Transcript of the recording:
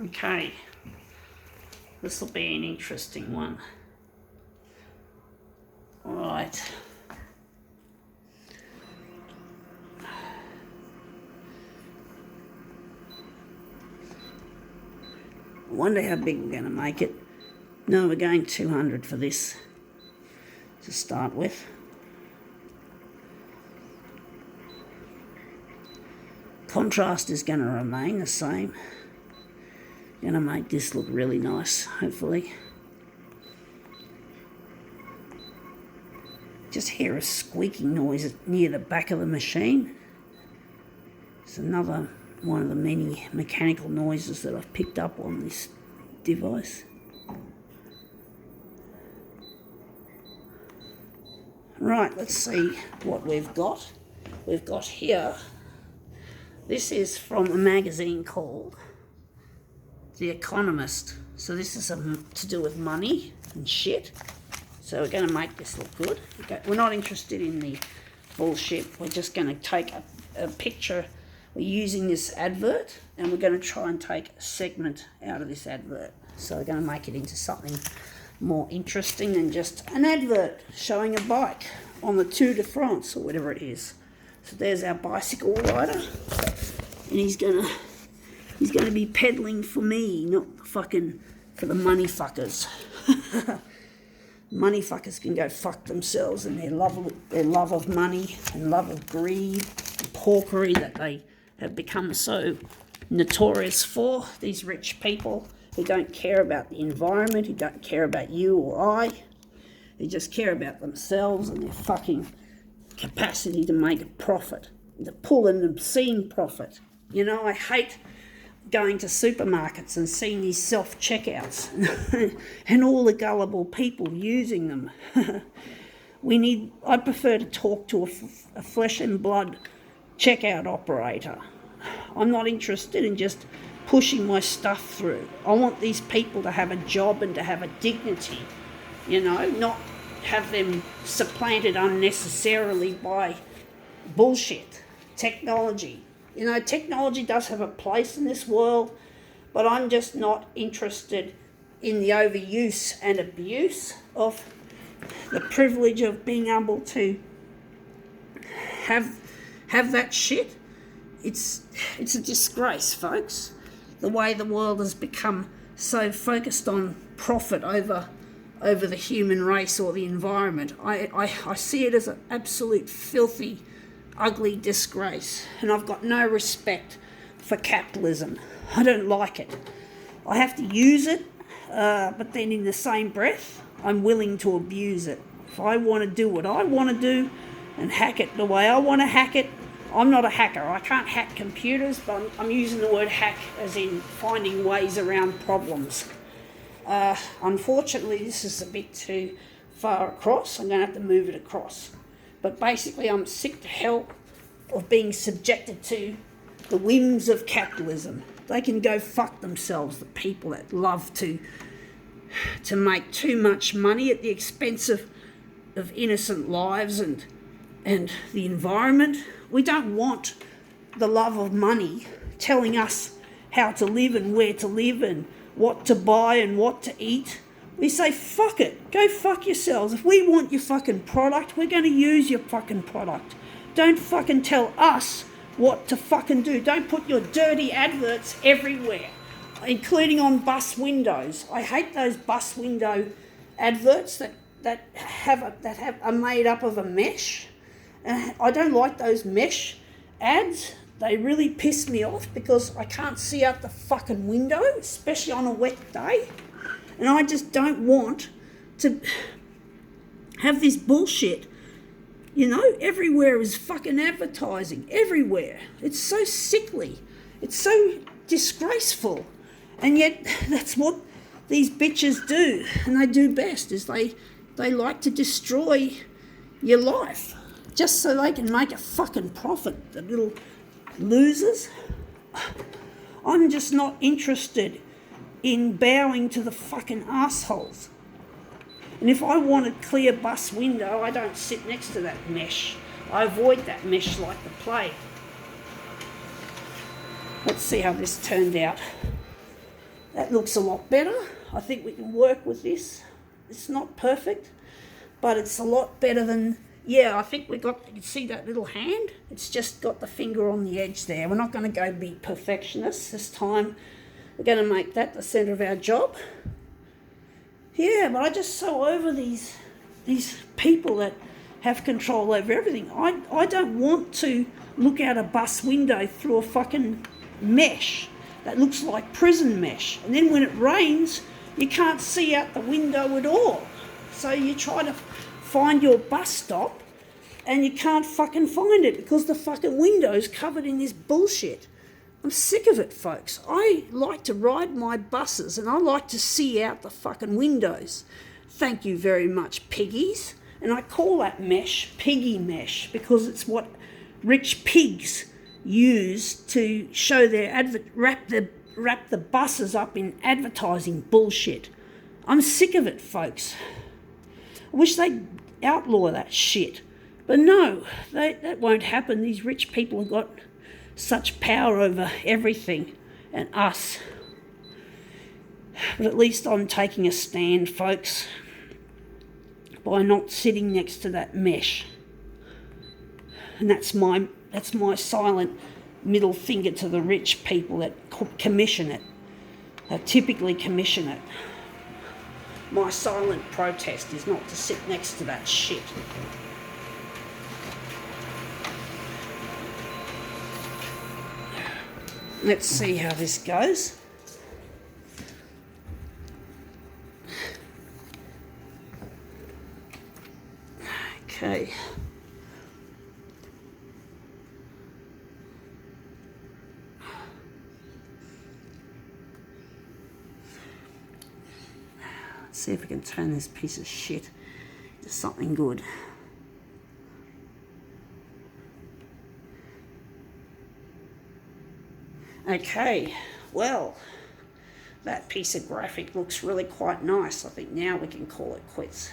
Okay, this will be an interesting one. All right. I wonder how big we're going to make it. No, we're going 200 for this to start with. Contrast is going to remain the same. Going to make this look really nice, hopefully. Just hear a squeaking noise near the back of the machine. It's another one of the many mechanical noises that I've picked up on this device. Right, let's see what we've got. We've got here, this is from a magazine called The Economist. So this is to do with money and shit. So we're going to make this look good. Okay. We're not interested in the bullshit. We're just going to take a picture. We're using this advert and we're going to try and take a segment out of this advert. So we're going to make it into something more interesting than just an advert showing a bike on the Tour de France or whatever it is. So there's our bicycle rider, and he's gonna be peddling for me, not fucking for the money fuckers. Money fuckers can go fuck themselves and their love of money and love of greed and porkery that they have become so notorious for. These rich people who don't care about the environment, who don't care about you or I, who just care about themselves and their fucking capacity to make a profit, to pull an obscene profit. You know, I hate going to supermarkets and seeing these self-checkouts and all the gullible people using them. I prefer to talk to a flesh and blood checkout operator. I'm not interested in just pushing my stuff through. I want these people to have a job and to have a dignity, you know, not have them supplanted unnecessarily by bullshit, technology. You know, technology does have a place in this world, but I'm just not interested in the overuse and abuse of the privilege of being able to have that shit. It's a disgrace, folks. The way the world has become so focused on profit over the human race or the environment. I see it as an absolute filthy, ugly disgrace, and I've got no respect for capitalism. I don't like it. I have to use it, but then in the same breath, I'm willing to abuse it. If I want to do what I want to do and hack it the way I want to hack it, I'm not a hacker. I can't hack computers, but I'm using the word hack as in finding ways around problems. Unfortunately, this is a bit too far across. I'm going to have to move it across. But basically, I'm sick to hell of being subjected to the whims of capitalism. They can go fuck themselves, the people that love to make too much money at the expense of innocent lives and the environment. We don't want the love of money telling us how to live and where to live and what to buy and what to eat. We say, fuck it, go fuck yourselves. If we want your fucking product, we're going to use your fucking product. Don't fucking tell us what to fucking do. Don't put your dirty adverts everywhere, including on bus windows. I hate those bus window adverts that are made up of a mesh. I don't like those mesh ads. They really piss me off because I can't see out the fucking window, especially on a wet day. And I just don't want to have this bullshit. You know, everywhere is fucking advertising. Everywhere. It's so sickly. It's so disgraceful. And yet that's what these bitches do. And they do best is they like to destroy your life just so they can make a fucking profit, the little losers. I'm just not interested in bowing to the fucking assholes. And if I want a clear bus window, I don't sit next to that mesh. I avoid that mesh like the plague. Let's see how this turned out. That looks a lot better. I think we can work with this. It's not perfect, but it's a lot better than, yeah, I think you can see that little hand? It's just got the finger on the edge there. We're not going to go be perfectionists this time. We're going to make that the centre of our job. Yeah, but I just so over these people that have control over everything. I don't want to look out a bus window through a fucking mesh that looks like prison mesh. And then when it rains, you can't see out the window at all. So you try to find your bus stop and you can't fucking find it because the fucking window's covered in this bullshit. I'm sick of it, folks. I like to ride my buses and I like to see out the fucking windows. Thank you very much, piggies. And I call that mesh piggy mesh because it's what rich pigs use to show their wrap the buses up in advertising bullshit. I'm sick of it, folks. I wish they'd outlaw that shit. But no, that won't happen. These rich people have got such power over everything and us. But at least I'm taking a stand, folks, by not sitting next to that mesh. And that's my silent middle finger to the rich people that commission it, that typically commission it. My silent protest is not to sit next to that shit. Let's see how this goes. Okay. Let's see if we can turn this piece of shit into something good. Okay, well, that piece of graphic looks really quite nice. I think now we can call it quits.